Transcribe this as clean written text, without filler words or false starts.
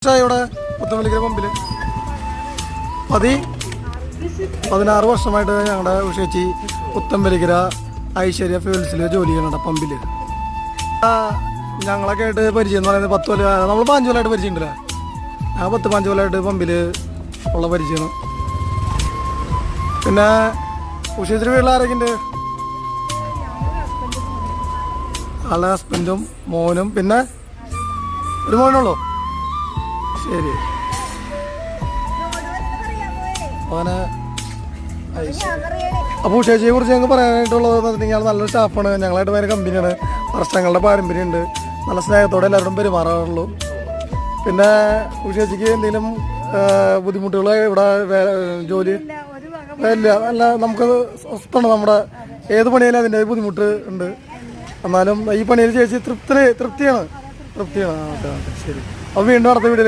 ഇവിടെ പുത്തമ്പലിക്കര പമ്പിൽ 16 വർഷമായിട്ട് ഞങ്ങളുടെ ഉഷേച്ചി പുത്തമ്പലിക്കര ഐശ്വര്യ ഫ്യൂൽസിൽ ജോലി ചെയ്യുന്നുണ്ട് പമ്പിൽ. ഞങ്ങളൊക്കെ ആയിട്ട് പരിചയം എന്ന് പറയുന്നത് 10 കൊല്ലം, നമ്മൾ 5 കൊല്ലമായിട്ട് പരിചയം ഉണ്ടല്ലേ. ഞാൻ 10-15 കൊല്ലമായിട്ട് പമ്പിൽ ഉള്ള പരിചയമാണ്. പിന്നെ ഉഷേച്ചിയുടെ വീട്ടിൽ ആരൊക്കെ ഉണ്ട്? ആളുടെ ഹസ്ബൻഡും മോനും പിന്നെ ഒരു മോനുള്ളൂ. ശരി, അങ്ങനെ അപ്പോൾ ഉഷേച്ചിയെ കുറിച്ച് ഞങ്ങൾക്ക് പറയാനായിട്ടുള്ളത് നിങ്ങൾ നല്ലൊരു സ്റ്റാഫാണ്. ഞങ്ങളായിട്ട് ഭയങ്കര കമ്പനിയാണ്, വർഷങ്ങളുടെ പാരമ്പര്യമുണ്ട്, നല്ല സ്നേഹത്തോടെ എല്ലാവരോടും പെരുമാറാറുള്ളൂ. പിന്നെ ഉഷേച്ചിക്ക് എന്തെങ്കിലും ബുദ്ധിമുട്ടുകൾ ഇവിടെ ജോലി ഇല്ല, അല്ല നമുക്ക് സ്വസ്ഥമാണ്. നമ്മുടെ ഏത് പണിയാലും അതിൻ്റെ ബുദ്ധിമുട്ട് ഉണ്ട്, എന്നാലും ഈ പണിയിൽ ചേച്ചി തൃപ്തിയാണ്. ഓക്കെ, ശരി. അപ്പോൾ വീണ്ടും അടുത്ത വീഡിയോ